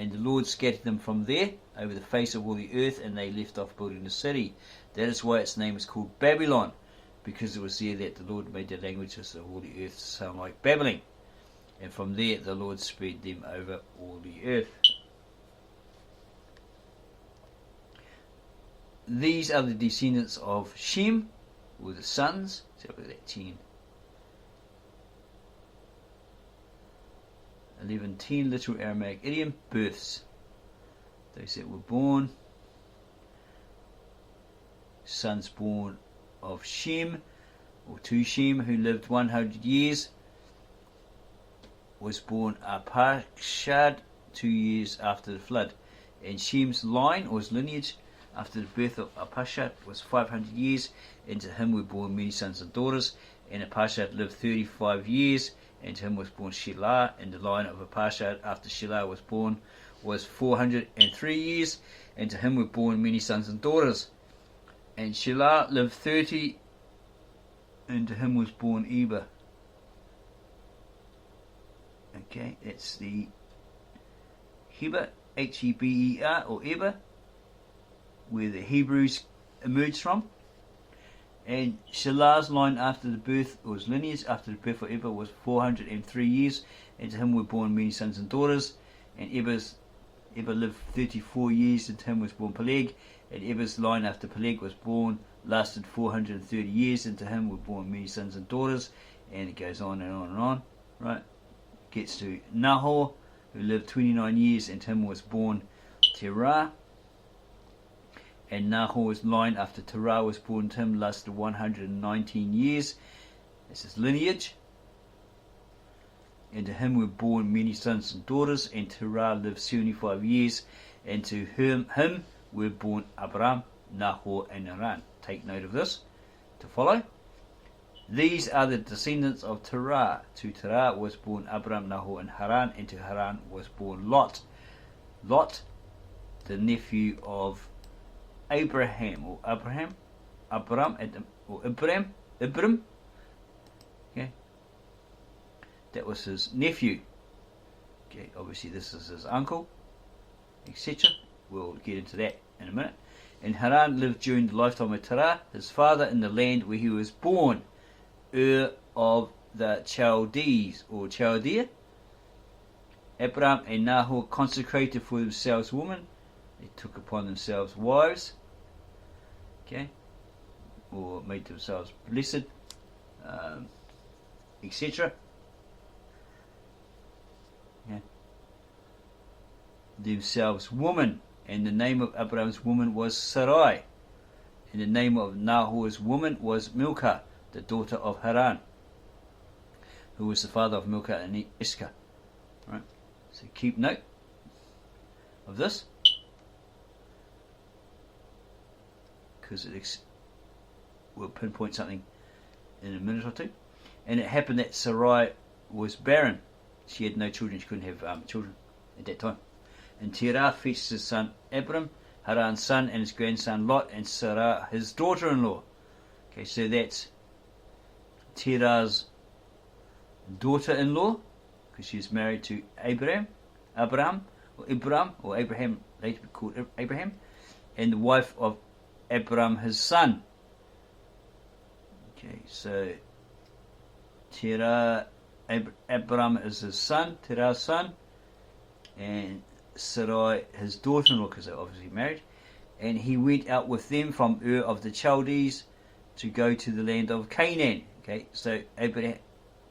And the Lord scattered them from there over the face of all the earth, and they left off building the city. That is why its name is called Babylon, because it was there that the Lord made the languages of all the earth sound like babbling. And from there the Lord spread them over all the earth. These are the descendants of Shem, or the sons. So look at that 10. 10 literal Aramaic idiom, births. Those that were born. Sons born of Shem, or to Shem, who lived 100 years. Was born Arpachshad 2 years after the flood. And Shem's line, or his lineage, after the birth of Arpachshad was 500 years, and to him were born many sons and daughters. And Arpachshad lived 35 years, and to him was born Shelah, and the line of Arpachshad after Shelah was born was 403 years, and to him were born many sons and daughters. And Shelah lived 30, and to him was born Eber. Okay, that's the Heber, Heber, or Eber, where the Hebrews emerged from. And Shelah's line after the birth, or his lineage after the birth of Eber, was 403 years, and to him were born many sons and daughters. And Eber lived 34 years, and to him was born Peleg. And Eber's line after Peleg was born lasted 430 years, and to him were born many sons and daughters. And it goes on and on and on, right? Gets to Nahor, who lived 29 years, and to him was born Terah. And Nahor's line after Terah was born to him lasted 119 years. That's his lineage. And to him were born many sons and daughters, and Terah lived 75 years, and to him were born Abram, Nahor, and Haran. Take note of this to follow. These are the descendants of Terah. To Terah was born Abram, Nahor, and Haran, and to Haran was born Lot. Lot, the nephew of Abraham, or Abram, okay, that was his nephew. Okay, obviously this is his uncle, etc. We'll get into that in a minute. And Haran lived during the lifetime of Terah, his father, in the land where he was born, of the Chaldees, or Chaldea. Abram and Nahor consecrated for themselves women. They took upon themselves wives, okay, or made themselves blessed, etc. Yeah. Themselves woman, and the name of Abraham's woman was Sarai, and the name of Nahor's woman was Milcah, the daughter of Haran, who was the father of Milcah and Iscah. Right. So keep note of this, because it will pinpoint something in a minute or two. And it happened that Sarai was barren. She had no children. She couldn't have children at that time. And Terah fetched his son Abram, Haran's son, and his grandson Lot, and Sarah his daughter-in-law. Okay, so that's Terah's daughter-in-law, because she was married to Abraham, or Abraham, later called Abraham, and the wife of Abram his son. Okay, so Terah, Abram is his son, Terah's son, and Sarai his daughter-in-law, because they're obviously married. And he went out with them from Ur of the Chaldees to go to the land of Canaan. Okay, so Abraham,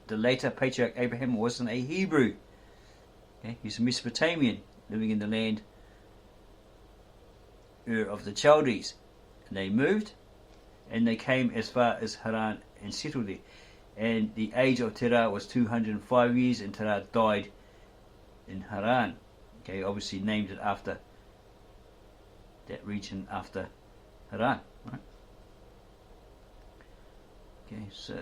the later patriarch Abraham, wasn't a Hebrew. Okay, he's a Mesopotamian living in the land Ur of the Chaldees. And they moved, and they came as far as Haran and settled there. And the age of Terah was 205 years, and Terah died in Haran. Okay, obviously named it after that region, after Haran. Right? Okay, so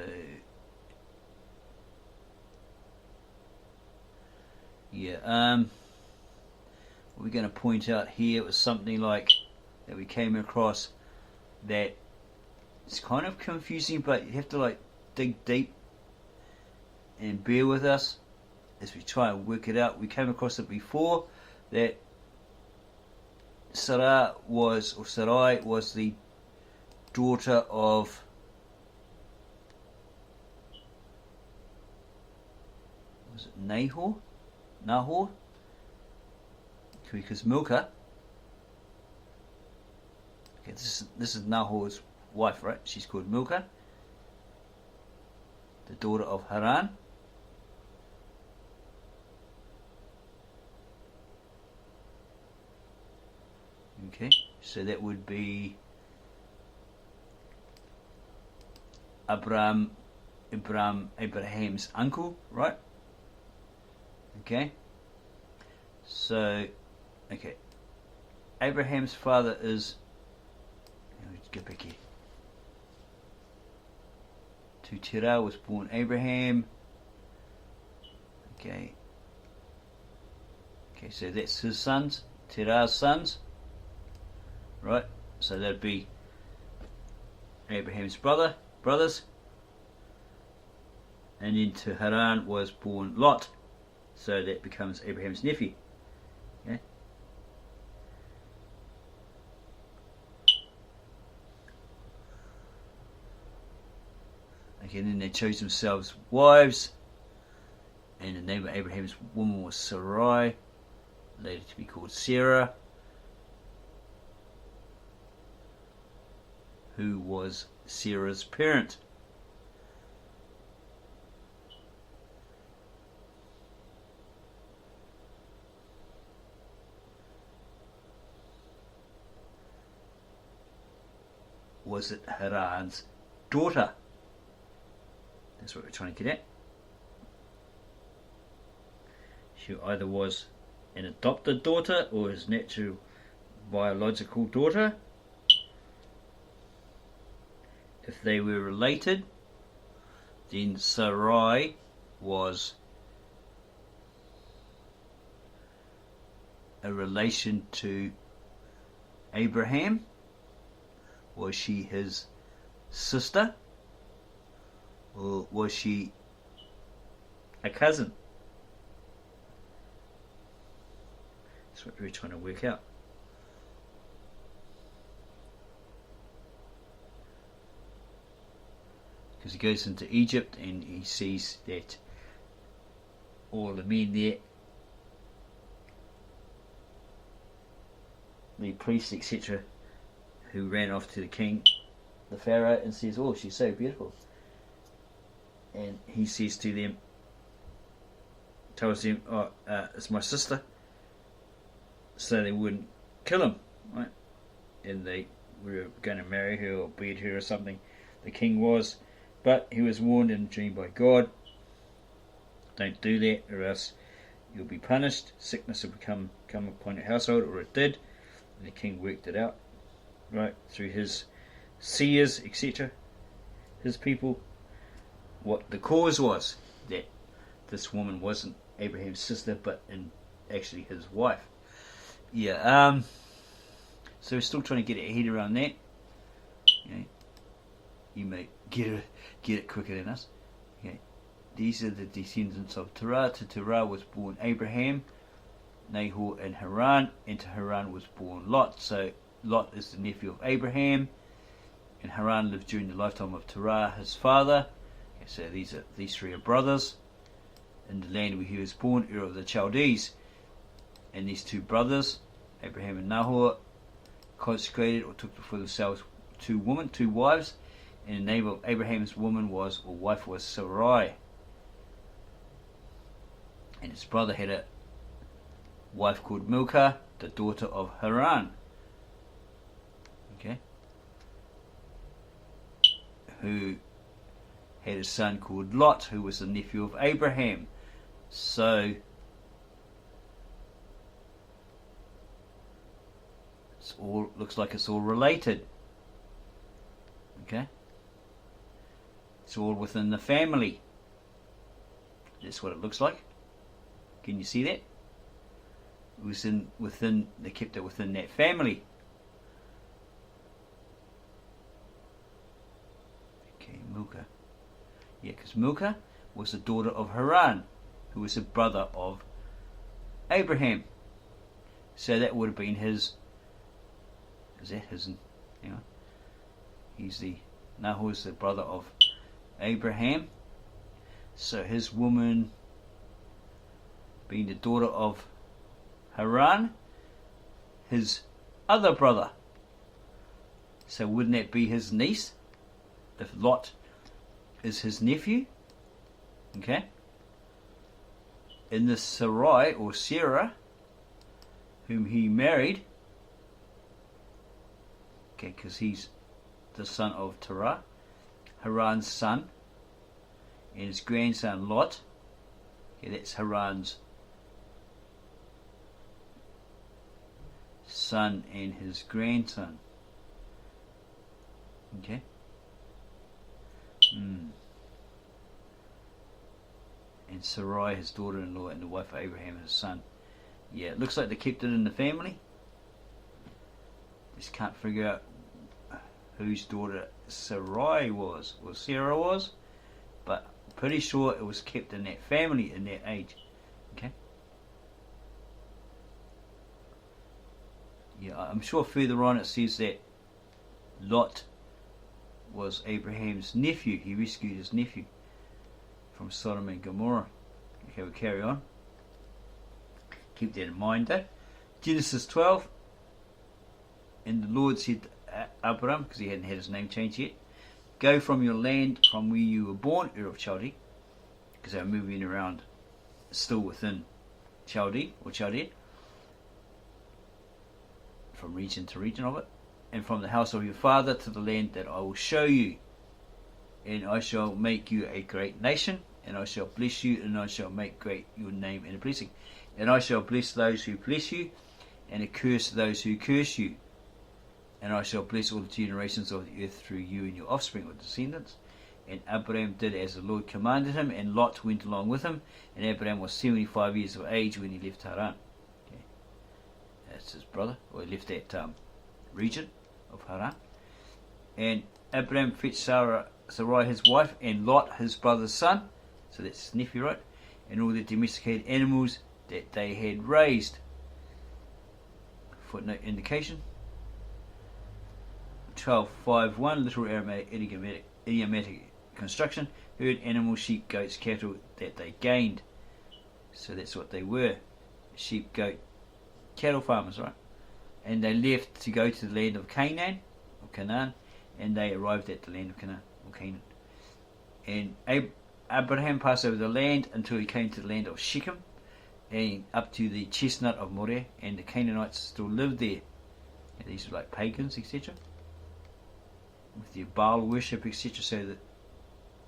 yeah, what we're going to point out here was something like that we came across that it's kind of confusing, but you have to like dig deep and bear with us as we try and work it out. We came across it before, that Sarai was the daughter of Nahor? Because Milcah. Okay, this is Nahor's wife, right? She's called Milcah, the daughter of Haran. Okay, so that would be Abraham's uncle, right? Okay, so Abraham's father is. Let's get back here. To Terah was born Abraham. Okay, so that's his sons, Terah's sons. Right, so that'd be Abraham's brothers, and then to Haran was born Lot, so that becomes Abraham's nephew. Okay. Okay, then they chose themselves wives, and the name of Abraham's woman was Sarai, later to be called Sarah, who was Sarah's parent. Was it Haran's daughter? That's what we're trying to get at. She either was an adopted daughter or his natural biological daughter. If they were related, then Sarai was a relation to Abraham. Was she his sister, or was she a cousin? That's what we're trying to work out. Because he goes into Egypt and he sees that all the men there, the priests, etc., who ran off to the king, the Pharaoh, and says, "Oh, she's so beautiful." And he says to them, tells them, "Oh, it's my sister," so they wouldn't kill him, right? And they were going to marry her or beat her or something. The king was. But he was warned in a dream by God, don't do that or else you'll be punished. Sickness will come upon your household, or it did. And the king worked it out, right, through his seers, etc., his people, what the cause was, that this woman wasn't Abraham's sister, but actually his wife. Yeah, so we're still trying to get our head around that. Okay. You may get it quicker than us. Okay. These are the descendants of Terah. To Terah was born Abraham, Nahor, and Haran. And to Haran was born Lot. So Lot is the nephew of Abraham, and Haran lived during the lifetime of Terah, his father. Okay, so these three are brothers in the land where he was born, Ur of the Chaldees. And these two brothers, Abraham and Nahor, consecrated or took for themselves two wives. And the name of Abraham's wife was Sarai. And his brother had a wife called Milcah, the daughter of Haran. Okay. Who had a son called Lot, who was the nephew of Abraham. So looks like it's all related. Okay. It's all within the family. That's what it looks like. Can you see that? It was they kept it within that family. Okay, Milcah. Yeah, because Milcah was the daughter of Haran, who was a brother of Abraham. So that would have been his. Is that his? Hang on. Nahor's the brother of Abraham. So his woman, being the daughter of Haran, his other brother. So wouldn't that be his niece? If Lot is his nephew? Okay. In the Sarai or Sarah, whom he married, okay, because he's the son of Terah, Haran's son, and his grandson Lot. Okay, that's Haran's son and his grandson. Okay. And Sarai, his daughter-in-law, and the wife of Abraham, his son. Yeah, it looks like they kept it in the family. Just can't figure out whose daughter Sarai was, or Sarah was, but pretty sure it was kept in that family in that age. Okay. Yeah, I'm sure further on it says that Lot was Abraham's nephew. He rescued his nephew from Sodom and Gomorrah. Okay, we'll carry on. Keep that in mind though. Genesis 12. And the Lord said to Abram, because he hadn't had his name changed yet, go from your land, from where you were born, Ur of Chaldea, because they were moving around still within Chaldea, or Chaldea, from region to region of it, and from the house of your father to the land that I will show you. And I shall make you a great nation, and I shall bless you, and I shall make great your name and a blessing. And I shall bless those who bless you, and curse those who curse you. And I shall bless all the generations of the earth through you and your offspring or descendants. And Abraham did as the Lord commanded him, and Lot went along with him. And Abraham was 75 years of age when he left Haran. Okay. That's his brother, or he left that region of Haran. And Abraham fetched Sarai his wife, and Lot his brother's son, so that's his nephew, right? And all the domesticated animals that they had raised. Footnote indication. 12.5.1, literal Aramaic idiomatic construction, herd, animals, sheep, goats, cattle that they gained. So that's what they were. Sheep, goat, cattle farmers, right? And they left to go to the land of Canaan, or Canaan, and they arrived at the land of Canaan, or Canaan. And Abraham passed over the land until he came to the land of Shechem, and up to the chestnut of Moreh, and the Canaanites still lived there. And these were like pagans, etc. With their Baal worship, etc. So that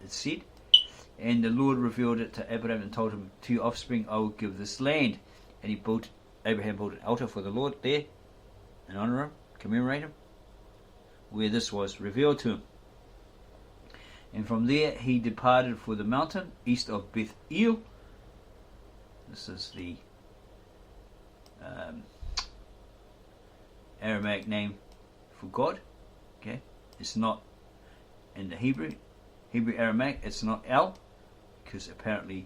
it said, and the Lord revealed it to Abraham and told him, to your offspring I will give this land. And Abraham built an altar for the Lord there, and honour him, commemorate him, where this was revealed to him. And from there he departed for the mountain east of Beth El. This is the Aramaic name for God. Okay, it's not in the Hebrew-Aramaic. It's not El, because apparently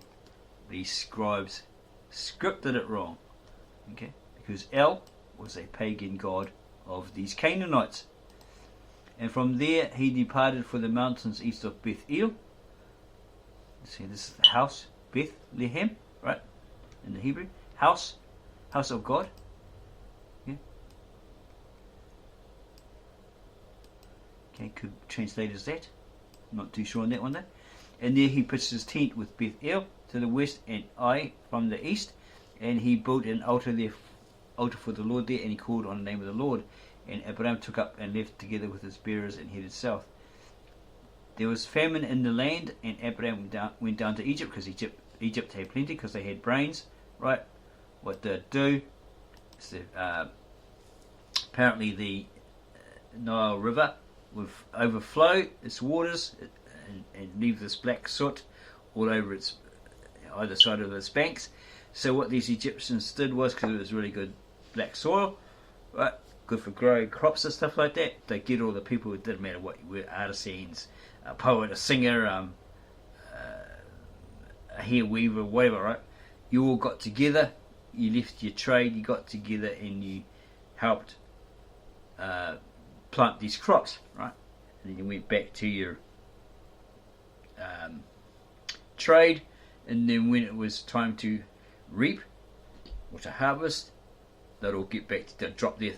the scribes scripted it wrong. Okay, because El was a pagan god of these Canaanites. And from there he departed for the mountains east of Beth El. See, this is the house, Bethlehem, right? In the Hebrew, house of God. Yeah. Okay, could translate as that. Not too sure on that one though. And there he pitched his tent with Beth El to the west, and Ai from the east. And he built an altar for the Lord there, and he called on the name of the Lord. And Abraham took up and left together with his bearers and headed south. There was famine in the land, and Abraham went down to Egypt, because Egypt had plenty, because they had brains, right? What they do is apparently the Nile River would overflow its waters and leave this black soot all over its either side of its banks. So what these Egyptians did was, because it was really good black soil, right, good for growing crops and stuff like that, they get all the people, it didn't matter what you were, artisans, a poet, a singer, a hair weaver, whatever, right? You all got together, you left your trade, you got together and you helped plant these crops, right? And then you went back to your trade, and then when it was time to reap or to harvest, they'd all get back to drop their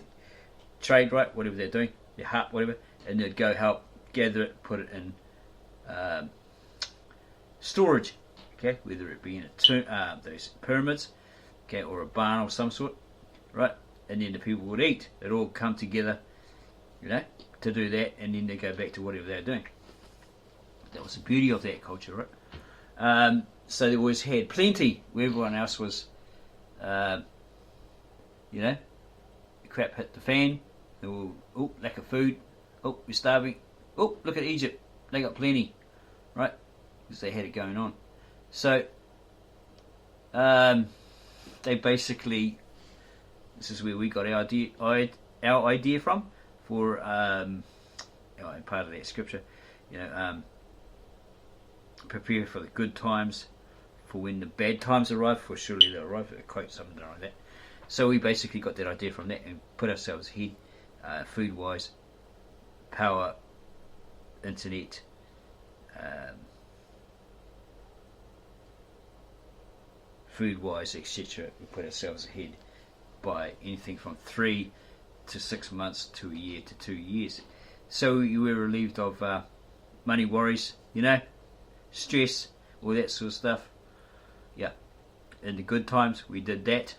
trade, right? Whatever they're doing, their harp, whatever, and they'd go help gather it, put it in storage, okay, whether it be in those pyramids, okay, or a barn of some sort, right? And then the people would eat. They'd all come together, to do that, and then they go back to whatever they're doing. That was the beauty of that culture, right? So they always had plenty, where everyone else was, crap hit the fan. They were, lack of food. Oh, we're starving. Oh, look at Egypt. They got plenty, right? Because they had it going on. So, they basically, this is where we got our idea from for part of that scripture, prepare for the good times, for when the bad times arrive, for surely they'll arrive. I quote something like that. So we basically got that idea from that and put ourselves ahead, food-wise, power, internet, food-wise, etc. We put ourselves ahead by anything from 3 to 6 months to a year to 2 years. So you were relieved of money worries, stress, all that sort of stuff. Yeah, in the good times we did that.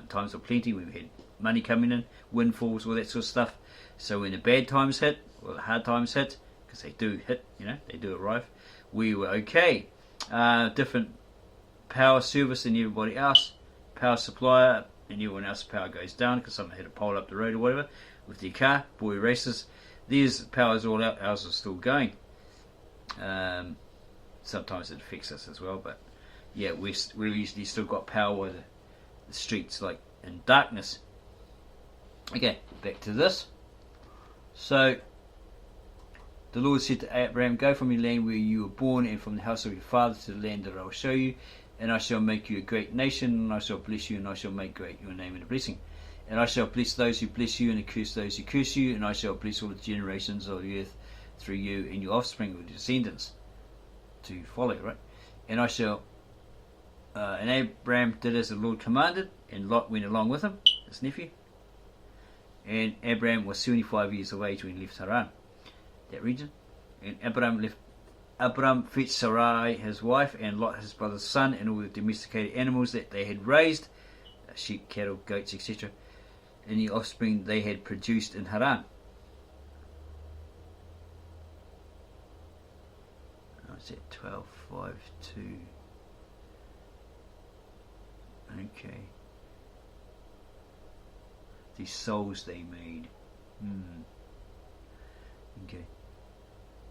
Times of plenty, we had money coming in, windfalls, all that sort of stuff. So when the bad times hit, or the hard times hit, because they do hit, they do arrive, we were okay. Different power service than everybody else, power supplier, and everyone else's power goes down because someone hit a pole up the road or whatever with their car, boy races. Theirs power's all out, ours is still going. Sometimes it affects us as well, but yeah, we usually still got power with the streets like in darkness. Okay, back to this. So the Lord said to Abraham, go from your land where you were born and from the house of your father to the land that I will show you, and I shall make you a great nation, and I shall bless you, and I shall make great your name and a blessing. And I shall bless those who bless you, and curse those who curse you, and I shall bless all the generations of the earth through you and your offspring or descendants to follow, right? And I shall and Abraham did as the Lord commanded, and Lot went along with him, his nephew. And Abraham was 75 years of age when he left Haran, that region. And Abraham fetched Sarai his wife, and Lot his brother's son, and all the domesticated animals that they had raised, sheep, cattle, goats, etc., and the offspring they had produced in Haran. Is it 12:5 to? Okay. These souls they made. Okay.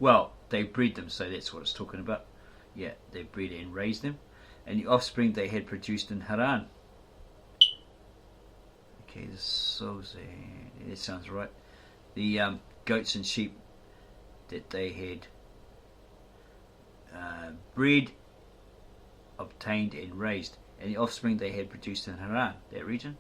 Well, they bred them, so that's what it's talking about. Yeah, they bred and raised them, and the offspring they had produced in Haran. Okay, the souls they had. That sounds right. The goats and sheep that they had bred, obtained, and raised, and the offspring they had produced in Haran, that region.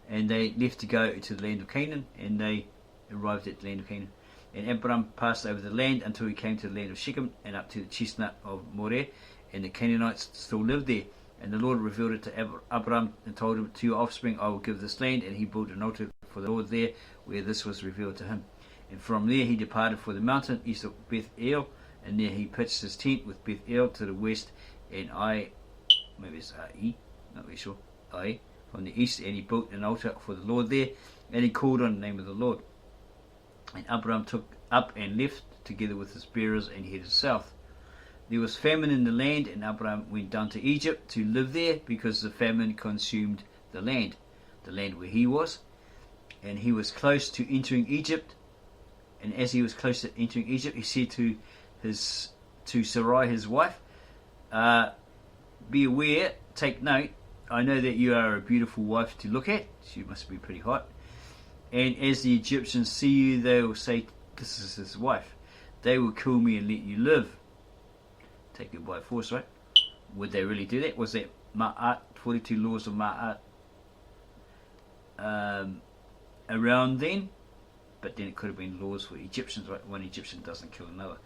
And they left to go to the land of Canaan, and they arrived at the land of Canaan. And Abraham passed over the land until he came to the land of Shechem, and up to the chestnut of Moreh, and the Canaanites still lived there. And the Lord revealed it to Abraham and told him, to your offspring I will give this land. And he built an altar for the Lord there, where this was revealed to him. And from there he departed for the mountain east of Beth El, and there he pitched his tent with Beth El to the west, and maybe it's Ai, not really sure, Ai, from the east, and he built an altar for the Lord there, and he called on the name of the Lord. And Abraham took up and left, together with his bearers, and headed south. There was famine in the land, and Abraham went down to Egypt to live there, because the famine consumed the land where he was. And he was close to entering Egypt, and as he was close to entering Egypt, he said to Sarai his wife, be aware, take note, I know that you are a beautiful wife to look at. She must be pretty hot. And as the Egyptians see you, they will say, this is his wife. They will kill me and let you live. take it by force, right? Would they really do that? Was that Ma'at, 42 laws of Ma'at around then? But then it could have been laws for Egyptians, right? One Egyptian doesn't kill another.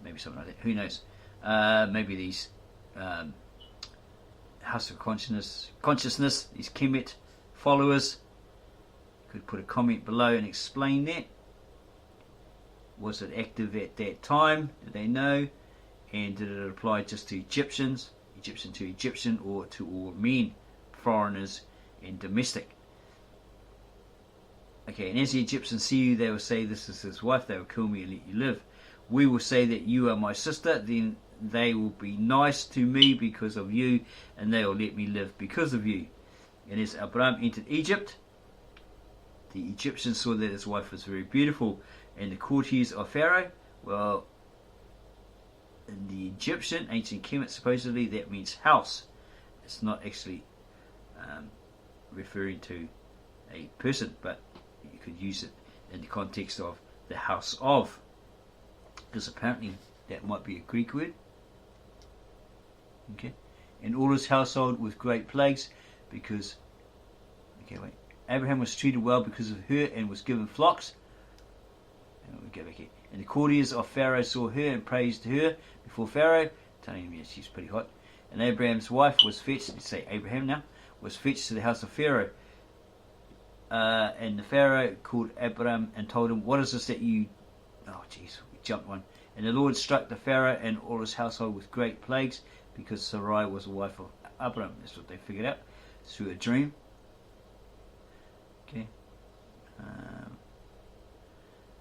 Maybe something like that. Who knows? Maybe these House of Consciousness, these Kemet followers, could put a comment below and explain that. Was it active at that time? Did they know? And did it apply just to Egyptians, Egyptian to Egyptian, or to all men, foreigners and domestic? Okay, and as the Egyptians see you, they will say, this is his wife, they will kill me and let you live. We will say that you are my sister, then they will be nice to me because of you, and they will let me live because of you. And as Abraham entered Egypt, the Egyptians saw that his wife was very beautiful, and the courtiers of Pharaoh, well, in the Egyptian, ancient Kemet, supposedly that means house. It's not actually referring to a person, but you could use it in the context of the house of, because apparently that might be a Greek word. Okay, and all his household with great plagues, because Abraham was treated well because of her and was given flocks. And we go back here. And the courtiers of Pharaoh saw her and praised her before Pharaoh, telling him she's pretty hot. And Abraham's wife was fetched, let's say Abraham now, was fetched to the house of Pharaoh. And the Pharaoh called Abraham and told him, what is this that you... Oh, jeez, we jumped one. And the Lord struck the Pharaoh and all his household with great plagues, because Sarai was the wife of Abraham. That's what they figured out through a dream. Okay.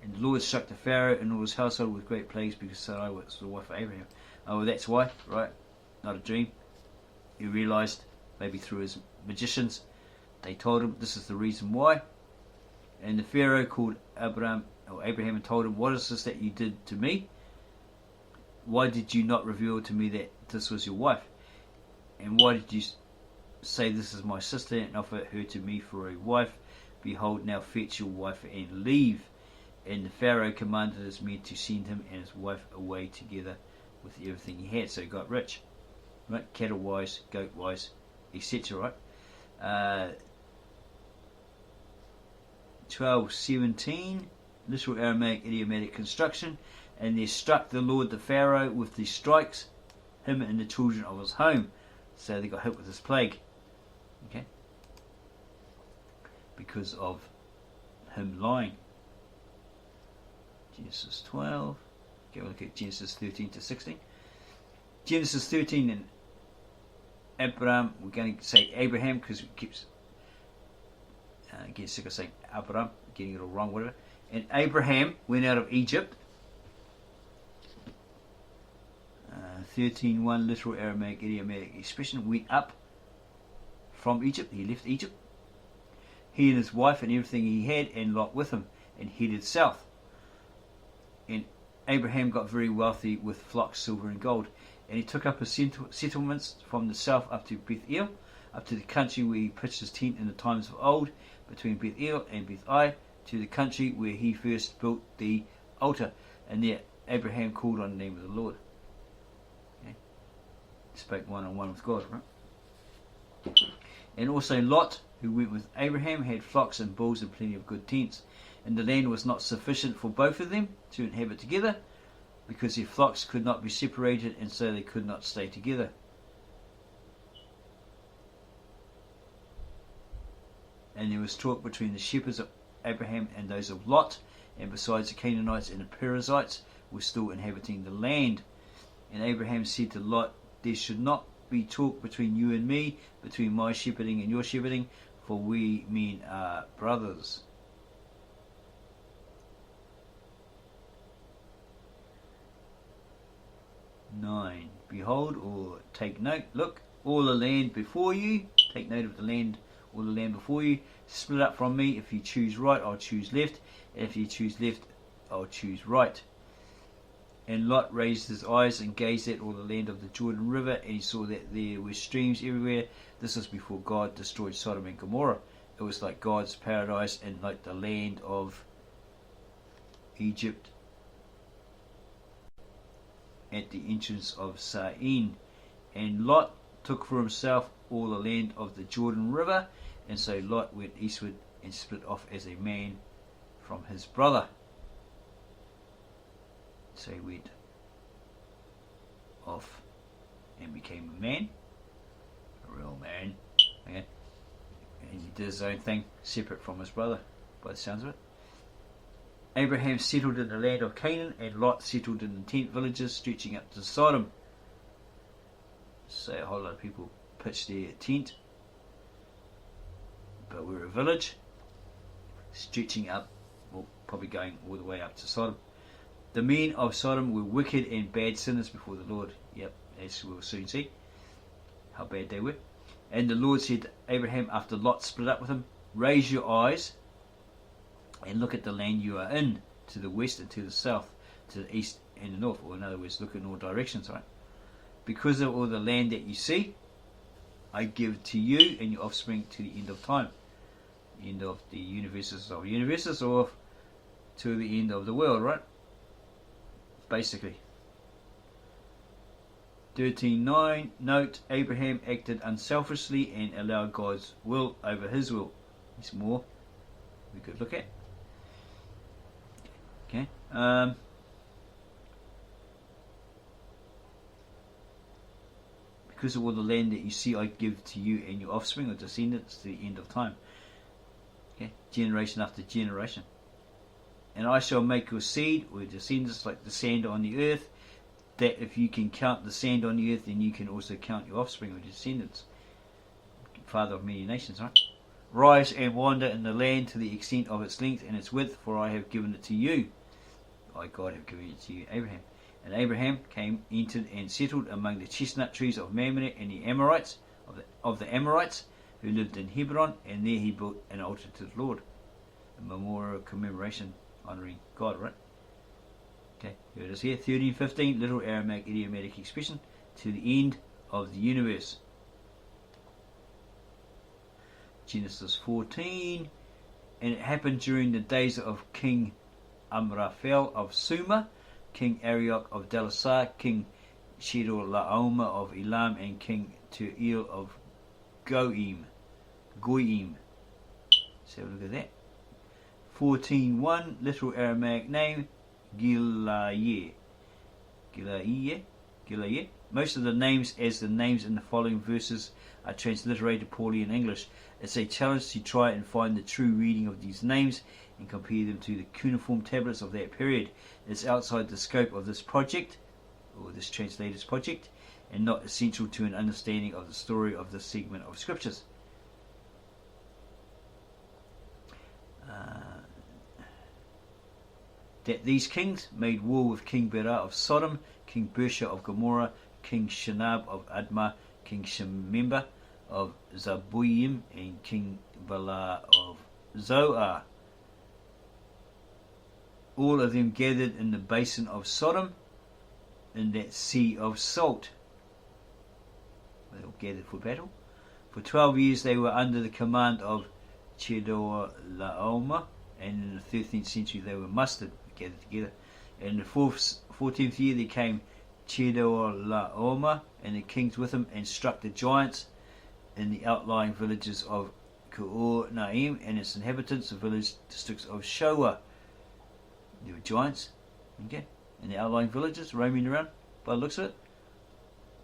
And the Lord struck the Pharaoh and all his household with great plagues, because Sarai was the wife of Abraham. Oh, well, that's why, right? Not a dream. He realized, maybe through his magicians, they told him this is the reason why. And the Pharaoh called Abraham and told him, what is this that you did to me? Why did you not reveal to me that this was your wife? And why did you say, this is my sister, and offer her to me for a wife? Behold, now fetch your wife and leave. And the Pharaoh commanded his men to send him and his wife away together with everything he had. So he got rich, right? Cattle wise, goat wise, etc. Right? 12:17, literal Aramaic idiomatic construction. And there struck the Lord the Pharaoh with the strikes, him and the children of his home. So they got hit with this plague. Okay? Because of him lying. Genesis 12. Okay, we'll look at Genesis 13 to 16. Genesis 13 and Abraham, we're going to say Abraham because it keeps getting sick of saying Abraham, getting it all wrong, whatever. And Abraham went out of Egypt. 13:1 literal Aramaic idiomatic expression, went up from Egypt. He left Egypt. He and his wife and everything he had, and Lot with him, and headed south. And Abraham got very wealthy with flocks, silver and gold, and he took up his settlements from the south up to Bethel, up to the country where he pitched his tent in the times of old, between Bethel and Beth-ai, to the country where he first built the altar. And there Abraham called on the name of the Lord. Okay. Spoke one-on-one with God, right? And also Lot, who went with Abraham, had flocks and bulls and plenty of good tents. And the land was not sufficient for both of them to inhabit together, because their flocks could not be separated, and so they could not stay together. And there was talk between the shepherds of Abraham and those of Lot, and besides the Canaanites and the Perizzites were still inhabiting the land. And Abraham said to Lot, there should not be talk between you and me, between my shepherding and your shepherding, for we men are brothers. Nine. Behold, or take note, look, all the land before you, take note of the land, all the land before you, split up from me. If you choose right, I'll choose left, and if you choose left, I'll choose right. And Lot raised his eyes and gazed at all the land of the Jordan River, and he saw that there were streams everywhere. This was before God destroyed Sodom and Gomorrah. It was like God's paradise and like the land of Egypt. at the entrance of Sain. And Lot took for himself all the land of the Jordan River, and so Lot went eastward and split off as a man from his brother. So he went off and became a man, a real man, okay? And he did his own thing, separate from his brother, by the sounds of it. Abraham settled in the land of Canaan, and Lot settled in the tent villages stretching up to Sodom. So a whole lot of people pitched their tent, but we're a village stretching up, well, probably going all the way up to Sodom. The men of Sodom were wicked and bad sinners before the Lord. Yep, as we'll soon see how bad they were. And the Lord said to Abraham after Lot split up with him, raise your eyes and look at the land you are in, to the west and to the south, to the east and the north. Or in other words, look in all directions, right? Because of all the land that you see, I give to you and your offspring to the end of time. End of the universes of universes, or to the end of the world, right? Basically. 13:9. Note, Abraham acted unselfishly and allowed God's will over his will. There's more we could look at. Okay. Because of all the land that you see, I give to you and your offspring or descendants to the end of time. Okay, generation after generation. And I shall make your seed or your descendants like the sand on the earth, that if you can count the sand on the earth, then you can also count your offspring or descendants. Father of many nations, right? Rise and wander in the land to the extent of its length and its width, for I have given it to you. I, God, have given it to you, Abraham. And Abraham came, entered, and settled among the chestnut trees of Mamre and the Amorites, of the Amorites, who lived in Hebron, and there he built an altar to the Lord, a memorial commemoration honouring God, right? Okay, here it is here, 13:15, little Aramaic idiomatic expression, to the end of the universe. Genesis 14, and it happened during the days of King Amraphel of Sumer, King Arioch of Delasar, King Chedorlaomer of Elam, and King Tuel of Goim. So look at that. 14:1, literal Aramaic name, Gilayeh. Most of the names as the names in the following verses are transliterated poorly in English. It's a challenge to try and find the true reading of these names and compare them to the cuneiform tablets of that period. It's outside the scope of this project, or this translator's project, and not essential to an understanding of the story of this segment of scriptures. That these kings made war with King Breetah of Sodom, King Bersha of Gomorrah, King Shinab of Admah, King Shemember of Zeboim, and King Bala of Zoar. All of them gathered in the basin of Sodom, in that sea of salt. They all gathered for battle. For 12 years they were under the command of Chedorlaomer, and in the 13th century they were mustered, gathered together. And in the 14th year there came Chedorlaomer and the kings with him, and struck the giants in the outlying villages of Naim and its inhabitants, the village districts of Shoah. There were giants, okay, in the outlying villages roaming around by the looks of it.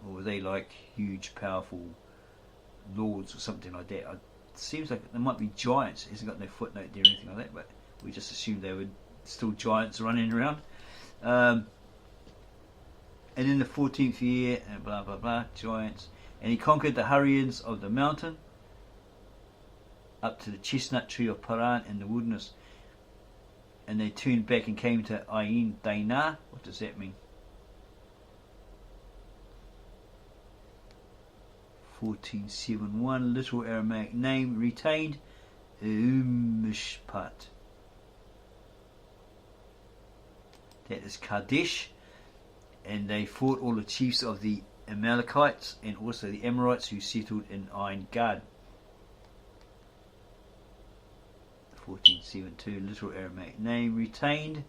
Or were they like huge, powerful lords or something like that? It seems like there might be giants. It hasn't got no footnote there or anything like that, but we just assumed they were still giants running around. And in the 14th year, and blah blah blah, giants. And he conquered the Hurrians of the mountain up to the chestnut tree of Paran in the wilderness. And they turned back and came to Ain Dainar. What does that mean? 14:7:1, literal Aramaic name, retained, Mishpat. That is Kadesh. And they fought all the chiefs of the Amalekites and also the Amorites who settled in Ain Gad. 14:7:2, literal Aramaic name, retained,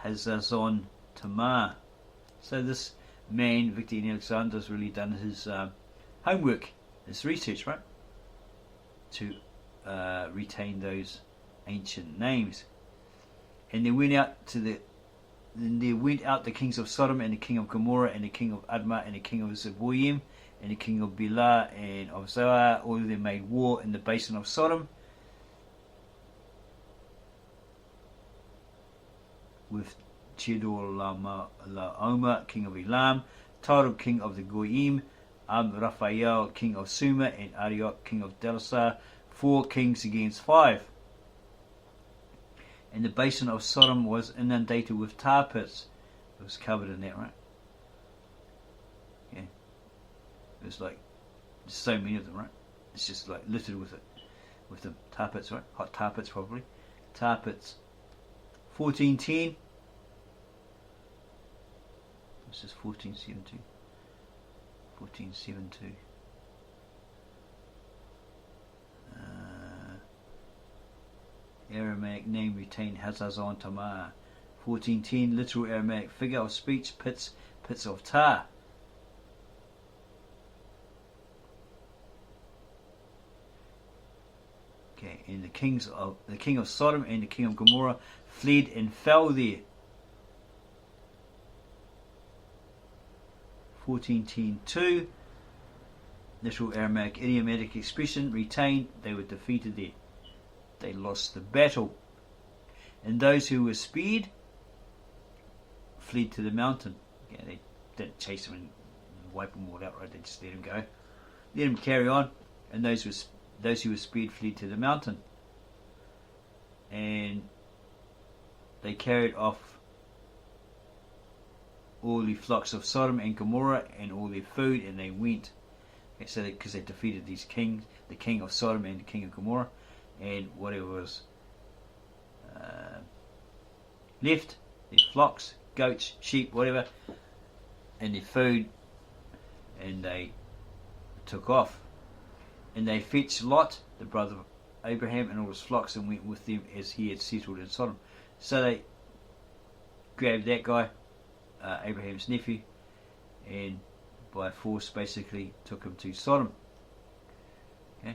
Hazazon Tamar. So this man, Victor Alexander, has really done his homework, his research, right, to retain those ancient names. And there went out the kings of Sodom, and the king of Gomorrah, and the king of Admah, and the king of Zeboim, and the king of Bela, and of Zoar. All of them made war in the basin of Sodom with Chedorlaomer, king of Elam, Tarub, king of the Goyim, Raphael, king of Sumer, and Arioch, king of Delasar, 4 kings against 5. And the basin of Sodom was inundated with tar pits. It was covered in that, right? Yeah. It was like, there's so many of them, right? It's just like littered with it. With the tar pits, right? Hot tar pits, probably. Tar pits. 1410. This is 1472. 1472. Aramaic name retained Hazazon Tamar. 1410, literal Aramaic figure of speech, pits of tar. Okay, and the king of Sodom and the king of Gomorrah fled and fell there. 1410-2, literal Aramaic idiomatic expression retained, they were defeated there. They lost the battle. And those who were spared fled to the mountain. Yeah, they didn't chase them and wipe them all out, right? They just let them go. Let them carry on. And those who were spared fled to the mountain. And they carried off all the flocks of Sodom and Gomorrah and all their food, and they went. Okay, so because they defeated these kings, the king of Sodom and the king of Gomorrah, and whatever was left, their flocks, goats, sheep, whatever, and their food, and they took off. And they fetched Lot, the brother of Abraham, and all his flocks, and went with them as he had settled in Sodom. So they grabbed that guy, Abraham's nephew, and by force basically took him to Sodom. Okay?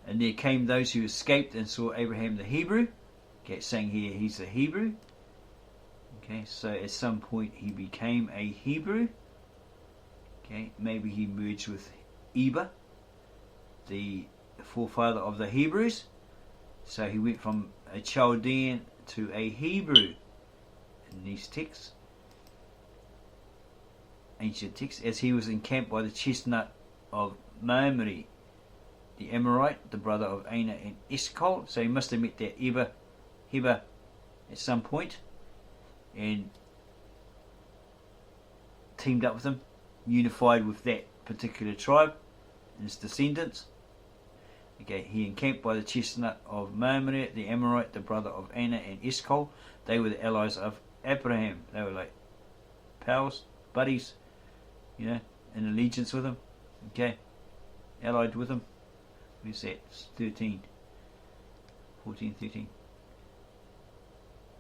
And there came those who escaped and saw Abraham the Hebrew. Okay, it's saying here he's a Hebrew. Okay, so at some point he became a Hebrew. Okay, maybe he merged with Eber, the forefather of the Hebrews. So he went from a Chaldean to a Hebrew in these texts, ancient texts, as he was encamped by the chestnut of Mamre, the Amorite, the brother of Anah and Eshcol. So he must have met that Heber at some point and teamed up with him, unified with that particular tribe and its descendants. Okay, he encamped by the chestnut of Mamre, the Amorite, the brother of Anah and Eshcol. They were the allies of Abraham. They were like pals, buddies, you know, in allegiance with him. Okay, allied with him. Where's that? It's 13.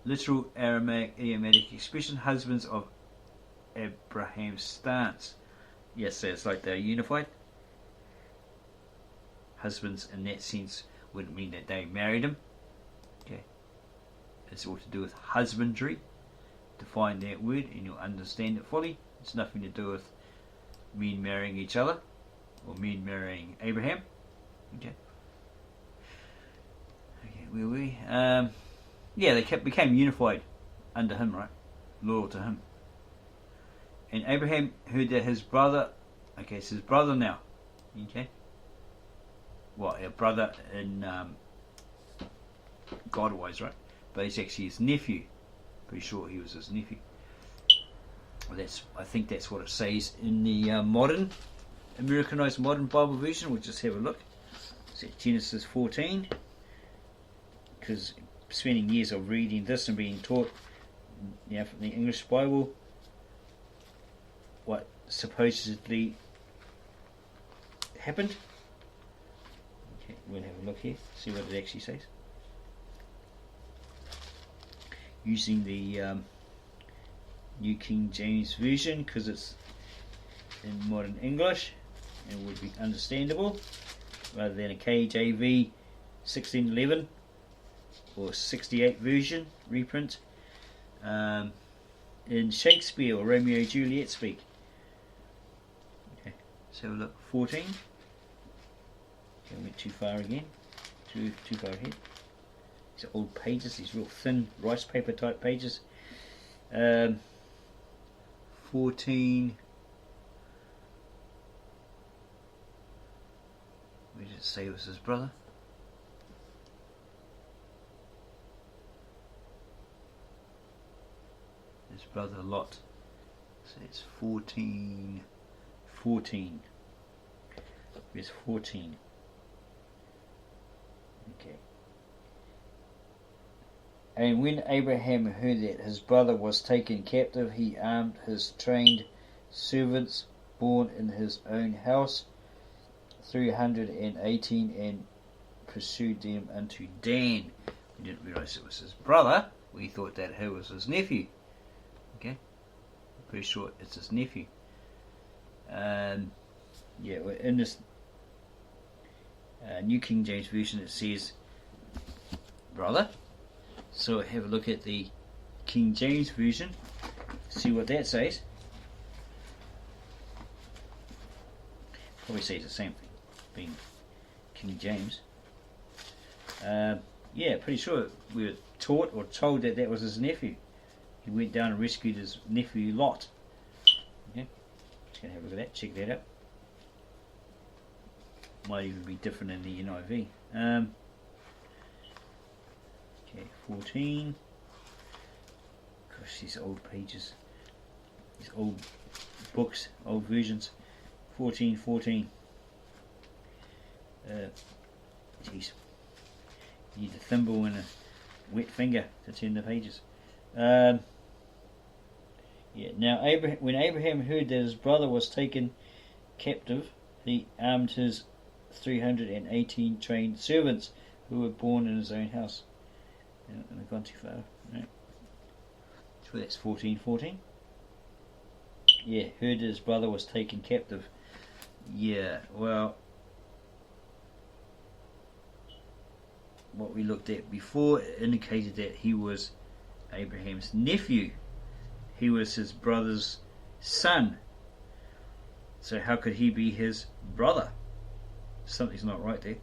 Literal Aramaic idiomatic expression, husbands of Abraham's stance. Yes, so it's like they're unified. Husbands in that sense wouldn't mean that they married him. Okay, it's all to do with husbandry. Define that word and you'll understand it fully. It's nothing to do with men marrying each other or men marrying Abraham. Okay, where were we? Yeah, they became unified under him, right? Loyal to him. And Abraham heard that his brother, okay, it's his brother now. Okay, well, a brother in God-wise, right? But he's actually his nephew. Pretty sure he was his nephew. Well, I think that's what it says in the modern, Americanized modern Bible version. We'll just have a look. It's Genesis 14. Because spending years of reading this and being taught, you know, from the English Bible, what supposedly happened. Okay, we'll have a look here, see what it actually says. Using the New King James Version because it's in modern English and would be understandable, rather than a KJV 1611 or 68 version reprint. In Shakespeare or Romeo and Juliet speak. Okay, so look, 14. Okay, I went too far again. Too far ahead. These are old pages, these real thin rice paper type pages. 14. Where did it say it was his brother? His brother Lot. So it's 14. Where's 14? Okay. And when Abraham heard that his brother was taken captive, he armed his trained servants born in his own house, 318, and pursued them unto Dan. We didn't realise it was his brother. We thought that he was his nephew. Okay, pretty sure it's his nephew. Yeah, in this New King James Version it says brother. So have a look at the King James Version, see what that says. Probably says the same thing, being King James. Yeah, pretty sure we were taught or told that that was his nephew. He went down and rescued his nephew Lot. Okay, just going to have a look at that, check that out. Might even be different in the NIV. Okay, 14. Gosh, these old pages, these old books, old versions. 14. Jeez, you need a thimble and a wet finger to turn the pages. Yeah. Now, when Abraham heard that his brother was taken captive, he armed his 318 trained servants who were born in his own house. And I've gone too far. Right. So that's 14. Yeah, heard that his brother was taken captive. Yeah, well, what we looked at before indicated that he was Abraham's nephew. He was his brother's son. So how could he be his brother? Something's not right there.